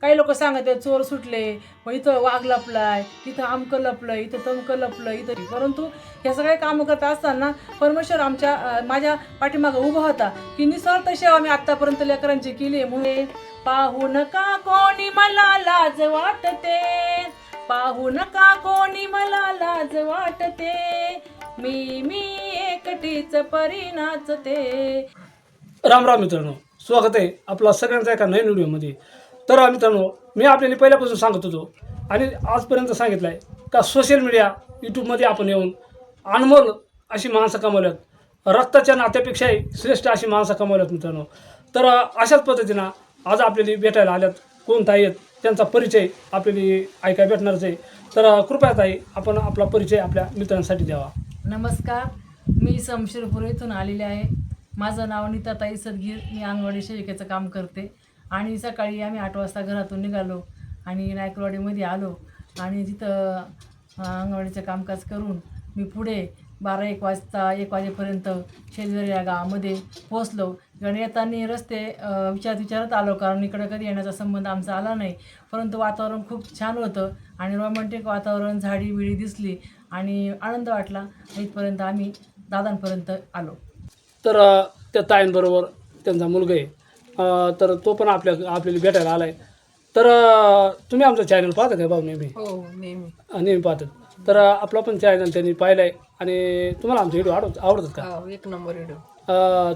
काही लोक सांगत चोर सुटले, मग इथं वाघ लपलाय, तिथं आमकं लपलं, इथं तमकं लपलं, इथं. परंतु हे सगळे कामं करत असताना परमेश्वर माझ्या पाठीमागं उभा होता की निस्वार्थ सेवा मी आत्तापर्यंत लेकरांची केली. म्हणून पाहू नका कोणी मला लाज वाटते, पाहू नका कोणी मला लाज वाटते, मी एकटीच परी नाचते. राम राम मित्रांनो, स्वागत आहे आपला सगळ्यांचा एका नवीन व्हिडिओमध्ये. तर मित्रांनो, मी आपल्याला पहिल्यापासून सांगत होतो आणि आजपर्यंत सांगितलं आहे का सोशल मीडिया यूट्यूबमध्ये आपण येऊन अनमोल अशी माणसं कमावल्यात, रक्ताच्या नात्यापेक्षाही श्रेष्ठ अशी माणसं कमावल्यात मित्रांनो. तर अशाच पद्धतीनं आज आपल्याला भेटायला आल्यात कोण ताई आहेत, त्यांचा परिचय आपल्याला ऐकायला भेटणारच आहे. तर कृपया ताई आपण आपला परिचय आपल्या मित्रांसाठी द्यावा. नमस्कार, मी समशिरपूर येथून आलेले आहे. माझं नाव नीताताई सदगीर. मी अंगणवाडी सेविकेचं काम करते आणि सकाळी आम्ही 8 वाजता घरातून निघालो आणि नायकरवाडीमध्ये आलो आणि तिथं अंगणवाडीचं कामकाज करून मी पुढे 12-1 वाजता 1 वाजेपर्यंत शेजारी या गावामध्ये पोचलो. आणि येताना रस्ते विचारत आलो, कारण इकडं कधी येण्याचा संबंध आमचा आला नाही. परंतु वातावरण खूप छान होतं आणि रोमॅन्टिक वातावरण, झाडी बिडी दिसली आणि आनंद वाटला. इथपर्यंत आम्ही दादांपर्यंत आलो. तर त्या ताईंबरोबर त्यांचा मुलगा आहे, तर तो पण आपल्याला भेटायला आला आहे. तर तुम्ही आमचं चॅनल पाहता का भाऊ? नेहमी हो, नेहमी पाहतात. तर आपला पण चॅनल त्यांनी पाहिलं आहे आणि तुम्हाला आमचे व्हिडिओ आवडतात का? 1 नंबर व्हिडिओ.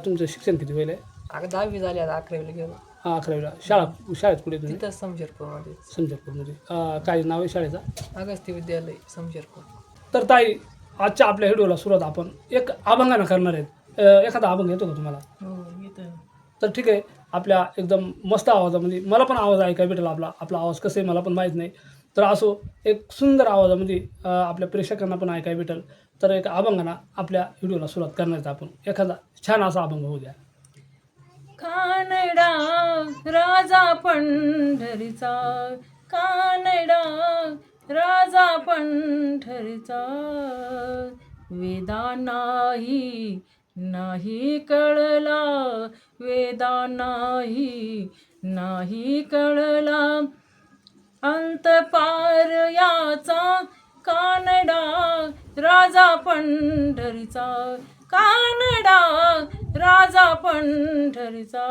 तुमचं शिक्षण किती होईल आहे? 10वी झाली, आता 11वीला गेलो. 11वीला. शाळेत कुठे तुम्ही? तिथं समशिरपूरमध्ये. समजपूरमध्ये. काय नाव आहे शाळेचा? अगस्ती विद्यालय समशिरपूर. तर ताई, आजच्या आपल्या व्हिडिओला सुरुवात आपण एक अभंगानं करणार आहेत. एखादा अभंग येतो का तुम्हाला? हो, येतं. तर ठीक आहे, आपल्या एकदम मस्त आवाजामध्ये, मला पण आवाज ऐकायला भेटेल. आपला आवाज कसं आहे मला पण माहीत नाही, तर असो एक सुंदर आवाजामध्ये आपल्या प्रेक्षकांना पण ऐकायला भेटेल. तर एक अभंगानं आपल्या व्हिडिओला सुरुवात करण्याचा आपण एखादा छान असा अभंग होऊ द्या. कानडा राजा पंढरीचा, कानडा राजा पंढरीचा, वेदा नाही कळला, वेदा नाही कळला, अंत पार याचा, कानडा राजा पंढरीचा, कानडा राजा पंढरीचा.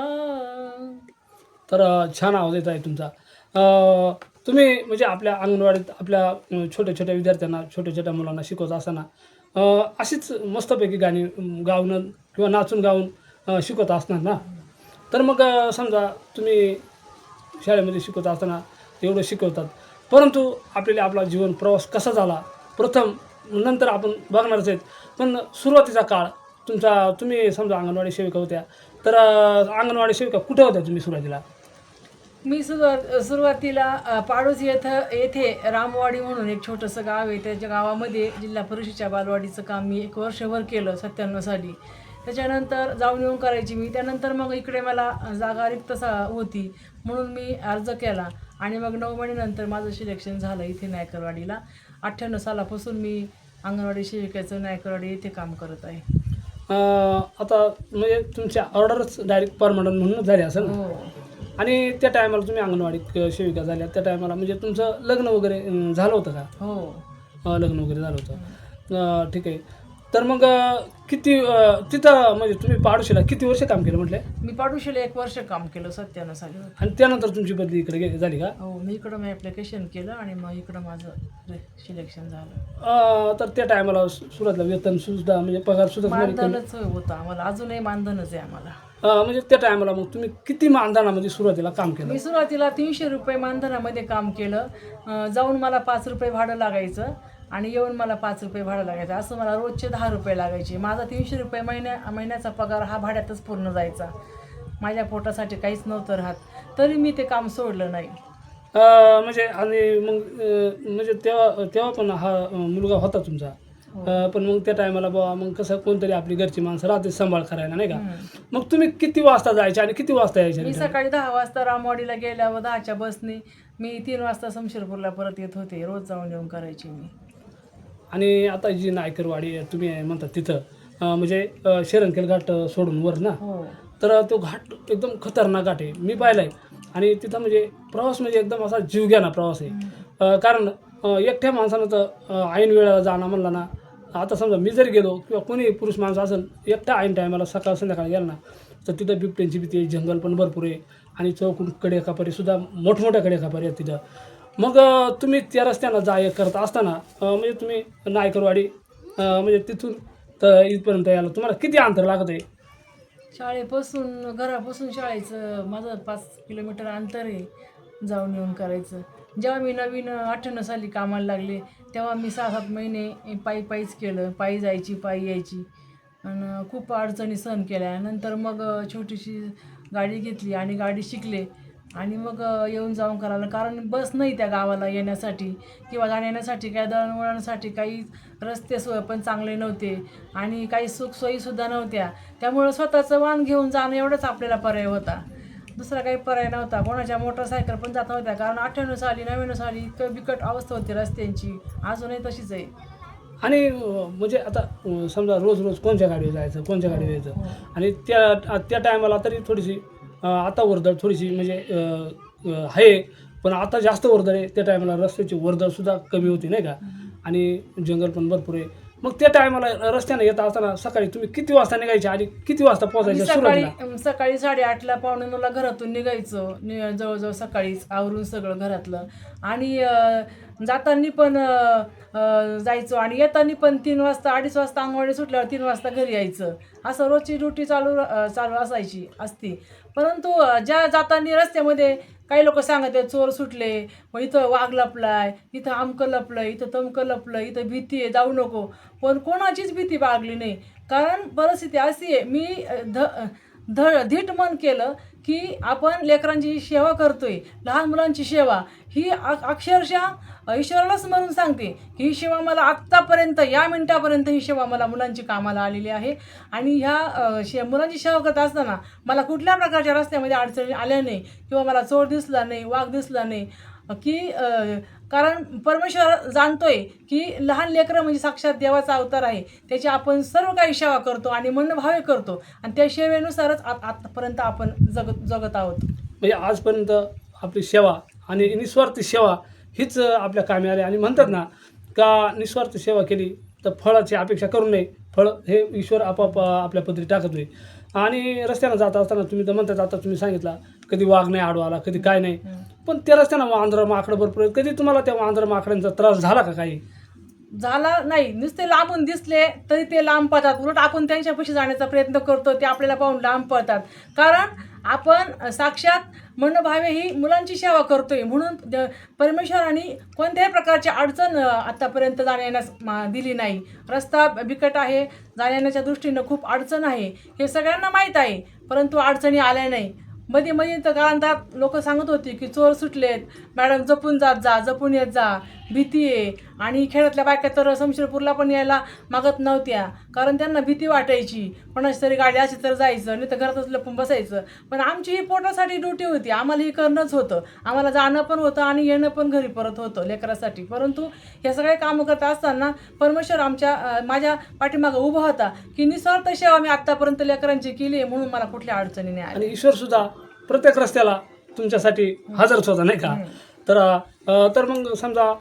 तर छान आवाज येत आहे तुमचा. तुम्ही म्हणजे आपल्या अंगणवाडीत आपल्या छोट्या छोट्या विद्यार्थ्यांना, छोट्या छोट्या मुलांना शिकवत असताना अशीच मस्तपैकी गाणी गाऊन किंवा नाचून गाऊन शिकवत असणार ना. तर मग समजा तुम्ही शाळेमध्ये शिकवत असताना एवढं शिकवतात, परंतु आपल्याला आपला जीवन प्रवास कसा झाला प्रथम नंतर आपण बघणारच आहेत. पण सुरुवातीचा काळ तुमचा, तुम्ही समजा अंगणवाडी सेविका होत्या, तर अंगणवाडी सेविका कुठे होत्या तुम्ही सुरुवातीला? मी सुरुवातीला पाडोस येथे रामवाडी म्हणून एक छोटंसं गाव आहे. त्याच्या गावामध्ये जिल्हा परिषदेच्या बालवाडीचं काम मी 1 वर्षभर केलं 97 साली. त्याच्यानंतर जाऊन येऊन करायची मी. त्यानंतर मग इकडे मला जागा रिक्त होती म्हणून मी अर्ज केला आणि मग 9 महिन्यानंतर माझं सिलेक्शन झालं इथे नायकरवाडीला. 98 सालापासून मी अंगणवाडी सेविकेचं नायकरवाडी येथे काम करत आहे. आता म्हणजे तुमच्या ऑर्डरच डायरेक्ट परमनंट म्हणून झाले असेल. हो. आणि त्या टायमाला तुम्ही अंगणवाडीत सेविका झाल्या, त्या टायमाला म्हणजे तुमचं लग्न वगैरे झालं होतं का? हो, लग्न वगैरे झालं होतं. ठीक आहे. तर मग किती तिथं म्हणजे तुम्ही पाडोशीला किती वर्ष काम केलं म्हटलं? मी पाडोशीला 1 वर्ष काम केलं 97 साली. आणि त्यानंतर तुमची बदली इकडे झाली का? हो, मी इकडं मी ॲप्लिकेशन केलं आणि मग इकडं माझं सिलेक्शन झालं. तर त्या टायमाला सुरुवातीला वेतन सुद्धा म्हणजे पगार सुद्धा मानधनच होतं आम्हाला, अजूनही मानधनच आहे आम्हाला. म्हणजे त्या टायमाला मग तुम्ही किती मानधनामध्ये सुरुवातीला काम केलं? मी सुरुवातीला 300 रुपये मानधनामध्ये काम केलं. जाऊन मला 5 रुपये भाडं लागायचं आणि येऊन मला 5 रुपये भाडं लागायचं. असं मला रोजचे 10 रुपये लागायचे. माझा 300 रुपये महिन्याचा पगार हा भाड्यातच पूर्ण जायचा. माझ्या पोटासाठी काहीच नव्हतं राहत, तरी मी ते काम सोडलं नाही. म्हणजे आणि मग म्हणजे तेव्हा पण हा मुलगा होता तुमचा. पण मग त्या टायमाला बाबा मग कसं कोणतरी आपली घरची माणसं राहते सांभाळ करायला, नाही का? मग तुम्ही किती वाजता जायचे आणि किती वाजता यायचे? मी सकाळी 10 वाजता रामवाडीला गेल्यावर 10च्या बसने मी 3 वाजता समशिरपूरला परत येत होते. रोज जाऊन येऊन करायची मी. आणि आता जी नायकरवाडी तुम्ही म्हणता तिथं म्हणजे शेरंखेल घाट सोडून वर ना, हो. तर तो घाट एकदम खतरनाक घाट आहे. मी पाहिला आहे आणि तिथं म्हणजे प्रवास म्हणजे एकदम असा जीवघेणा प्रवास आहे. कारण एकट्या माणसानं तर ऐन वेळेला जाणं म्हणलं ना, आता समजा मी जरी गेलो किंवा कोणी पुरुष माणसं असेल एकट्या ऐन टायमाला सकाळ संध्याकाळी गेला ना, तर तिथं बिबट्यांची भीती आहे, जंगल पण भरपूर आहे आणि चौकून कडेखापारीसुद्धा मोठमोठ्या कडेखापारी आहेत तिथं. मग तुम्ही त्या रस्त्यानं करत असताना म्हणजे तुम्ही नायकरवाडी म्हणजे तिथून तर इथपर्यंत यायला तुम्हाला किती अंतर लागत आहे? शाळेपासून घरापासून शाळेचं माझं 5 किलोमीटर अंतर आहे जाऊन येऊन करायचं. जेव्हा मी नवीन 98 साली कामाला लागले तेव्हा मी 6-7 महिने पायीच केलं. पायी जायची, पायी यायची आणि खूप अडचणी सहन केल्या. नंतर मग छोटीशी गाडी घेतली आणि गाडी शिकले आणि मग येऊन जाऊन करायला. कारण बस नाही त्या गावाला येण्यासाठी किंवा जाण्यासाठी काय दळणवळणासाठी काही रस्ते सोय पण चांगले नव्हते आणि काही सुखसोयीसुद्धा नव्हत्या. त्यामुळं स्वतःचं वाहन घेऊन जाणं एवढंच आपल्याला पर्याय होता. दुसरा काही पर्याय नव्हता. कोणाच्या मोटरसायकल पण जात नव्हत्या. कारण 98 साली 99 साली इतकं बिकट अवस्था होती रस्त्यांची, अजूनही तशीच आहे. आणि म्हणजे आता समजा रोज कोणत्या गाडीवर जायचं, कोणत्या गाडीवर यायचं आणि त्या टायमाला तरी थोडीशी आता वर्दळ थोडीशी म्हणजे आहे, पण आता जास्त वर्दळ आहे. त्या टायमाला रस्त्याची वर्दळसुद्धा कमी होती नाही का, आणि जंगल पण भरपूर आहे. मग त्या टायमाला रस्त्याने येत असताना सकाळी तुम्ही किती वाजता निघायचे आणि किती वाजता पोहोचायचं सुरुवातीला? सकाळी 8:30ला 9:45ला घरातून निघायचो. जवळजवळ सकाळीच आवरून सगळं घरातलं आणि जाताना पण जायचो आणि येताना पण 3 वाजता 2:30 वाजता अंगणवाडी सुटल्यावर 3 वाजता घरी यायचं. असं रोजची ड्युटी चालू असती. परंतु ज्या जाताना रस्त्यामध्ये काही लोक सांगत आहेत चोर सुटले, मग इथं वाघ लपलाय, इथं आमकं लपलं, इथं तमकं लपलं, इथं भीती आहे जाऊ नको. पण कोणाचीच भीती बाळगली नाही. कारण परिस्थिती अशी आहे, मी धीट मन केलं की आपण लेकरांची सेवा करतोय, लहान मुलांची सेवा ही अक्षरशः ईश्वराला स्मरून सांगते की ही सेवा मला आत्तापर्यंत या मिनिटापर्यंत ही सेवा मला मुलांची कामाला आलेली आहे. आणि ह्या मुलांची सेवा करत असताना मला कुठल्या प्रकारच्या रस्त्यामध्ये अडचणी आल्या नाही किंवा मला चोर दिसला नाही, वाघ दिसला नाही की कारण परमेश्वर जाणतोय की लहान लेकरं म्हणजे साक्षात देवाचा अवतार आहे. त्याची आपण सर्व काही सेवा करतो आणि मनभावे करतो आणि त्या सेवेनुसारच आतापर्यंत आपण जगत आहोत. म्हणजे आजपर्यंत आपली सेवा आणि निस्वार्थी सेवा हीच आपल्या कामी आली. आणि म्हणतात ना का निस्वार्थ सेवा केली तर फळाची अपेक्षा करू नये, फळ हे ईश्वर आपाप आपल्या पदरी टाकतोय. आणि रस्त्यानं जात असताना तुम्ही तर म्हणतात, आता तुम्ही सांगितलं कधी वाघ नाही आडवा आला, कधी काय नाही, पण त्या रस्त्यानं वांद्रं माकडं भरपूर आहेत. कधी तुम्हाला त्या वांद्रं माकडांचा त्रास झाला का काही? झाला नाही. नुसते लांबून दिसले तरी ते लांब पळतात. उलट आपण त्यांच्यापाशी जाण्याचा प्रयत्न करतो, ते आपल्याला पाहून लांब पळतात. कारण आपण साक्षात मनभावे ही मुलांची सेवा करतोय. म्हणून परमेश्वराने कोणत्याही प्रकारची अडचण आतापर्यंत जाण्यास दिली नाही. रस्ता बिकट आहे, जाण्याच्या दृष्टीनं खूप अडचण आहे, हे सगळ्यांना माहीत आहे. परंतु अडचणी आल्या नाही. मध्ये तर काळांतात लोक सांगत होती की चोर सुटलेत, मॅडम जपून जपून येत जा, भीती आहे. आणि खेड्यातल्या बायका तर शमशेरपूरला पण यायला मागत नव्हत्या, कारण त्यांना भीती वाटायची. कोणाची तरी गाडी अशी तर जायचं, नाही तर घरातच लपून बसायचं. पण आमची ही पोटासाठी ड्युटी होती, आम्हाला ही करणंच होतं. आम्हाला जाणं पण होतं आणि येणं पण घरी परत होतं लेकरासाठी. परंतु हे सगळे कामं करत असताना परमेश्वर माझ्या पाठीमागं उभा होता की निस्वार्थ सेवा मी आत्तापर्यंत लेकरांची केली आहे, म्हणून मला कुठल्या अडचणी नाही आल्या. आणि ईश्वरसुद्धा प्रत्येक रस्त्याला तुमच्यासाठी हजरच होता नाही का. तर मग समजा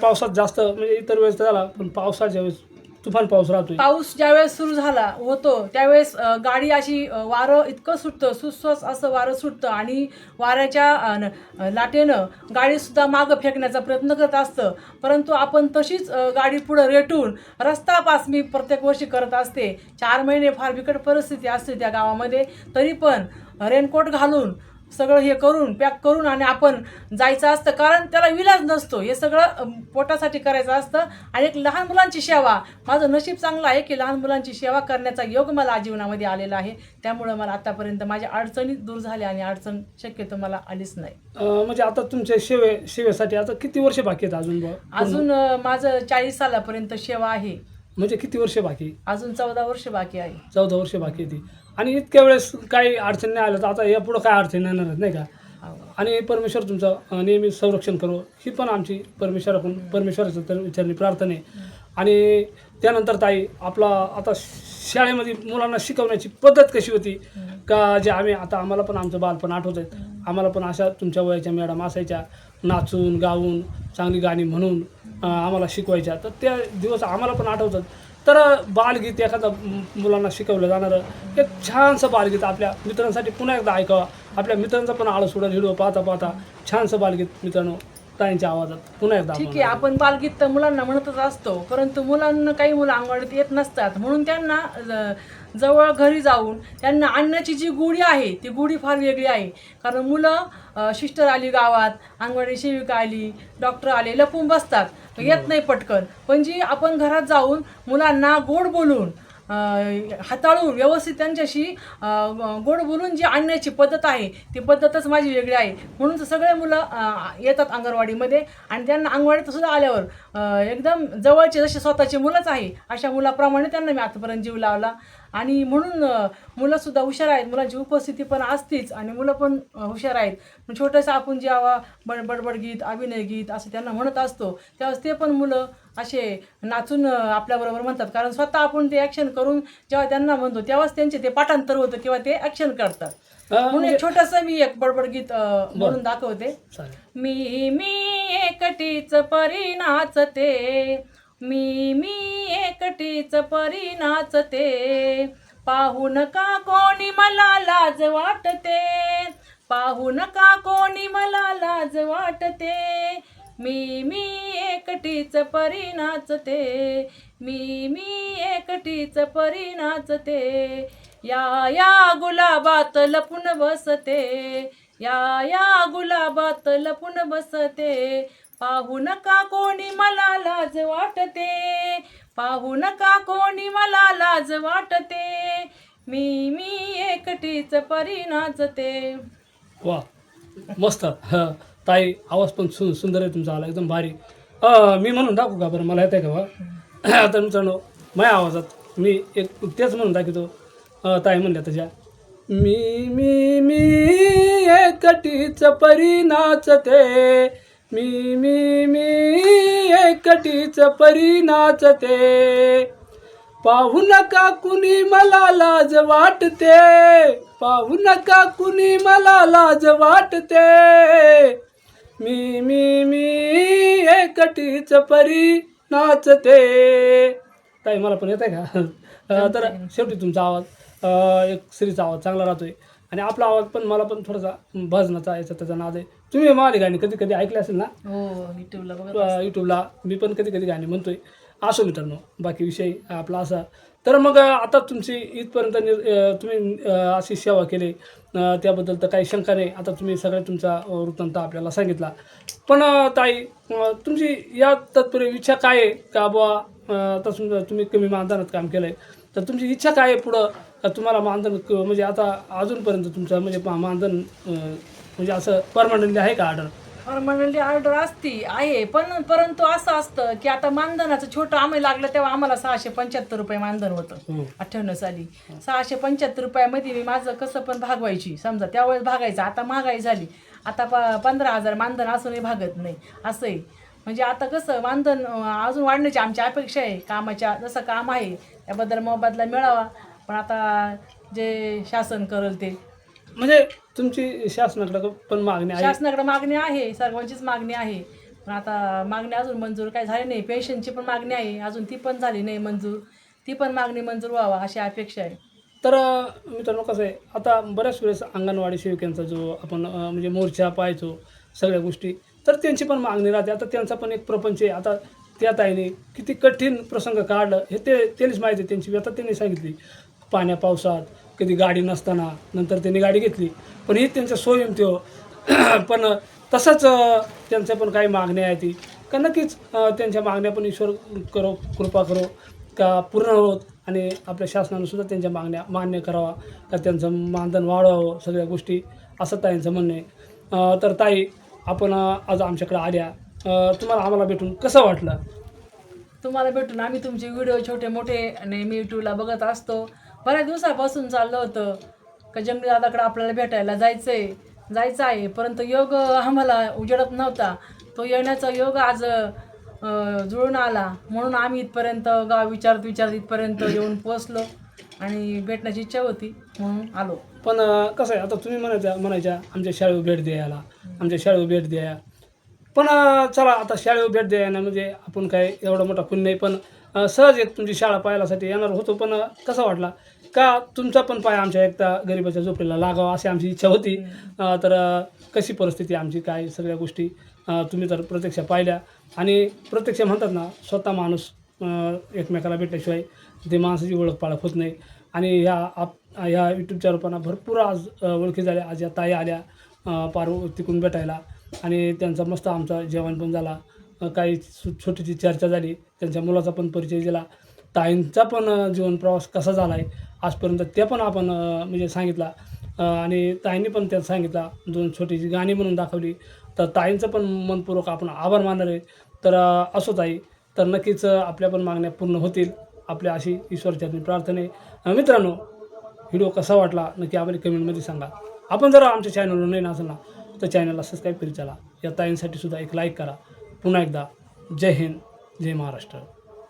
पावसात जास्त म्हणजे इतर वेळेस झाला, पण पावसाच्या वेळेस तुफान पाऊस राहतोय. पाऊस ज्यावेळेस सुरू होतो त्यावेळेस गाडी अशी वारं इतकं सुटतं, सुस्वास असं वारं सुटतं आणि वाऱ्याच्या लाटेनं गाडीसुद्धा मागं फेकण्याचा प्रयत्न करत असतं. परंतु आपण तशीच गाडी पुढं रेटून रस्ता पास मी प्रत्येक वर्षी करत असते. 4 महिने फार बिकट परिस्थिती असते त्या गावामध्ये, तरी पण रेनकोट घालून सगळं हे करून पॅक करून आणि आपण जायचं असतं. कारण त्याला विलाज नसतो, हे सगळं पोटासाठी करायचं असतं. आणि एक लहान मुलांची सेवा, माझं नशीब चांगलं आहे की लहान मुलांची सेवा करण्याचा योग मला जीवनामध्ये आलेला आहे. त्यामुळं मला आतापर्यंत माझ्या अडचणी दूर झाल्या आणि अडचण शक्यतो मला आलीच नाही. म्हणजे आता तुमच्या सेवेसाठी आता किती वर्ष बाकी आहेत अजून माझं 40 सालापर्यंत सेवा आहे. म्हणजे किती वर्ष बाकी? अजून 14 वर्ष बाकी आहे. 14 वर्ष बाकी आहे. आणि इतक्या वेळेस काही अडचण नाही आलं तर आता यापुढं काय अडचण येणार नाही का. आणि परमेश्वर तुमचं नेहमी संरक्षण करो, ही पण आमची परमेश्वराच्या विचारणी प्रार्थना आहे. आणि त्यानंतर ताई, आपला आता शाळेमध्ये मुलांना शिकवण्याची पद्धत कशी होती का, जे आम्हाला पण आमचं बालपण आठवत आहेत, आम्हाला पण अशा तुमच्या वयाच्या मॅडम असायच्या, नाचून गाऊन चांगली गाणी म्हणून आम्हाला शिकवायच्या. तर त्या दिवस आम्हाला पण आठवतात. तर बालगीत एखादा मुलांना शिकवलं जाणारं एक छानसं बालगीत आपल्या मित्रांसाठी पुन्हा एकदा ऐकावा. आपल्या मित्रांचा पण आळस सोडा व्हिडिओ पाहता पाहता छानसं बालगीत मित्रांनो ताईंच्या आवाजात पुन्हा एकदा ठीक आहे, आपण बालगीत तर मुलांना म्हणतच असतो, परंतु मुलांना काही मुलं अंगणवाडीत येत नसतात, म्हणून त्यांना जवळ घरी जाऊन त्यांना आणण्याची जी गोडी आहे ती गोडी फार वेगळी आहे. कारण मुलं सिस्टर आली गावात, अंगणवाडी सेविका आली, डॉक्टर आले, लपून बसतात, येत नाही पटकन. पण जी आपण घरात जाऊन मुलांना गोड बोलून हाताळून व्यवस्थित त्यांच्याशी गोड बोलून जी आणण्याची पद्धत आहे ती पद्धतच माझी वेगळी आहे. म्हणून तर सगळे मुलं येतात अंगणवाडीमध्ये आणि त्यांना अंगणवाडीत सुद्धा आल्यावर एकदम जवळचे जसे स्वतःचे मुलंच आहे अशा मुलाप्रमाणे त्यांना मी आतापर्यंत जीव लावला. आणि म्हणून मुलंसुद्धा हुशार आहेत, मुलांची उपस्थिती पण असतीच आणि मुलं पण हुशार आहेत. पण छोटंसं आपण जेव्हा बडबड गीत, अभिनय गीत असं त्यांना म्हणत असतो तेव्हा ते पण मुलं असे नाचून आपल्याबरोबर म्हणतात. कारण स्वतः आपण ते ॲक्शन करून जेव्हा त्यांना म्हणतो तेव्हाच त्यांचे ते पाठांतर होतं किंवा ते ॲक्शन करतात. म्हणून एक छोटंसं मी एक बडबड गीत म्हणून दाखवते. मी एकटीच परी नाचते, मी एकटीच परी नाचते, पाहू नका कोणी मला लाज वाटते, पाहू नका कोणी मला लाज वाटते, मी एकटीच परी नाचते, मी एकटीच परी नाचते, या गुलाबात लपून बसते, या गुलाबात लपून बसते, पाहू नका कोणी मला लाज वाटते, पाहू नका कोणी मला लाज वाटते, मी एकटीच परी नाचते. वा मस्त. ताई आवाज पण सुंदर आहे तुमचा, आला एकदम भारी. मी म्हणून दाखवू का बरं, मला येतं आहे का? तर मित्रांनो माझ्या आवाजात मी एक तेच म्हणून दाखवतो. ताई म्हणल्या त्याच्या मी एकटीच परी नाचते, मी एकटीच परी नाचते, पाहू नका कुणी मला लाज वाटते, पाहू नका कुणी मला लाज वाटते, मी एकटीच परी नाचते. ताई मला पण येत आहे का? तर शेवटी तुमचा आवाज एक स्त्रीचा आवाज चांगला राहतोय आणि आपला आवाज पण मला पण थोडासा भजनाचा याचा त्याचा नाद आहे. तुम्ही माझी गाणी कधी कधी ऐकली असेल ना? हो, यूट्यूबला मी पण कधी कधी गाणी म्हणतोय. असो मित्रांनो, बाकी विषय आपला असा. तर मग आता तुमची इथपर्यंत तुम्ही अशी सेवा केली त्याबद्दल तर काही शंका नाही. आता तुम्ही सगळं तुमचा वृत्तांत आपल्याला सांगितला. पण ताई तुमची या तत्पूर्वी इच्छा काय आहे का बुवा? आता समजा तुम्ही कमी मानधनात काम केलं आहे तर तुमची इच्छा काय आहे पुढं? तुम्हाला मानधन म्हणजे आता अजूनपर्यंत तुमचं म्हणजे मानधन म्हणजे असं परमनंटली आहे का ऑर्डर? परमनंटली ऑर्डर आहे, पण परंतु असं असतं की आता मानधनाचं छोटं आम्ही लागलं तेव्हा आम्हाला 675 रुपये मानधन होतं 98 साली. 675 रुपयामध्ये मी माझं कसं पण भागवायची, समजा त्यावेळेस भागायचं. आता महागाई झाली, आता 15,000 मानधन असूनही भागत नाही असंही. म्हणजे आता कसं मानधन अजून वाढण्याची आमची अपेक्षा आहे. कामाच्या जसं काम आहे त्याबद्दल मोबदला मिळावा, पण आता जे शासन करेल ते. म्हणजे तुमची शासनाकडे पण मागणी आहे? शासनाकडे मागणी आहे, सर्वांचीच मागणी आहे, पण आता मागणी अजून मंजूर काय झाली नाही. पेन्शनची पण मागणी आहे, अजून ती पण झाली नाही मंजूर. ती पण मागणी मंजूर व्हावा अशी अपेक्षा आहे. तर मित्रांनो कसं आहे, आता बऱ्याच वेळेस अंगणवाडी सेविकांचा जो आपण म्हणजे मोर्चा पाहायचो सगळ्या गोष्टी, तर त्यांची पण मागणी राहते. आता त्यांचा पण एक प्रपंच आहे. आता त्या ताईने किती कठीण प्रसंग काढलं हे त्यांनीच माहिती आहे. त्यांची व्यथा त्यांनी सांगितली. पाण्या पावसात कधी गाडी नसताना नंतर त्यांनी गाडी घेतली, पण ही त्यांच्या स्वयंतो. पण तसंच त्यांच्या पण काही मागण्या आहेत ती का नक्कीच त्यांच्या मागण्या पण ईश्वर कृपा करो का पूर्ण होत आणि आपल्या शासनानं सुद्धा त्यांच्या मागण्या मान्य करावा का त्यांचं मानधन वाढवावं सगळ्या गोष्टी, असं ताईंचं म्हणणं आहे. तर ताई आपण आज आमच्याकडे आल्या, तुम्हाला आम्हाला भेटून कसं वाटलं? तुम्हाला भेटून आम्ही तुमचे व्हिडिओ छोटे मोठे नेहमी यूट्यूबला बघत असतो. बऱ्याच दिवसापासून चाललं होतं का जंगली दादाकडे आपल्याला भेटायला जायचं आहे, परंतु योग आम्हाला उजेडत नव्हता. तो येण्याचा योग आज जुळून आला, म्हणून आम्ही इथपर्यंत गाव विचारत इथपर्यंत येऊन पोचलो आणि भेटण्याची इच्छा होती म्हणून आलो. पण कसं आहे आता तुम्ही म्हणायच्या आमच्या शाळेवर भेट द्यायला, आमच्या शाळेवर भेट द्या. पण चला आता शाळेवर भेट द्यायला म्हणजे आपण काय एवढा मोठा खून नाही, पण सहज एक तुमची शाळा पाहायसाठी येणार होतो. पण कसा वाटला का तुमचा पण पाय आमच्या एकदा गरिबाच्या झोपडीला लागावा अशी आमची इच्छा होती. तर कशी परिस्थिती आमची काय सगळ्या गोष्टी तुम्ही तर प्रत्यक्ष पाहिल्या. आणि प्रत्यक्ष म्हणतात ना स्वतः माणूस एकमेकाला भेटल्याशिवाय ते माणसाची ओळख पाळख होत नाही. आणि ह्या यूट्यूबच्या रूपानं भरपूर आज ओळखी झाल्या. आज या ताई आल्या पार तिकडून भेटायला आणि त्यांचा मस्त आमचा जेवण पण झाला. काही छोटीशी चर्चा झाली. त्यांच्या मुलाचा पण परिचय दिला. ताईंचा पण जीवन प्रवास कसा झाला आहे आजपर्यंत ते पण आपण म्हणजे सांगितला. आणि ताईंनी पण त्यात सांगितला. 2 छोटीशी गाणी म्हणून दाखवली. तर ताईंचं पण मनपूर्वक आपण आभार मानणार आहे. तर असो ताई, तर नक्कीच आपल्या पण मागण्या पूर्ण होतील आपल्या अशी ईश्वरचरणी प्रार्थना आहे. मित्रांनो, व्हिडिओ कसा वाटला नक्की आम्हाला कमेंटमध्ये सांगा. आपण जर आमच्या चॅनलवर नाही असेल ना तर चॅनलला सबस्क्राईब करीत चला. या ताईंसाठी सुद्धा एक लाईक करा. पुन्हा एकदा जय हिंद, जय महाराष्ट्र.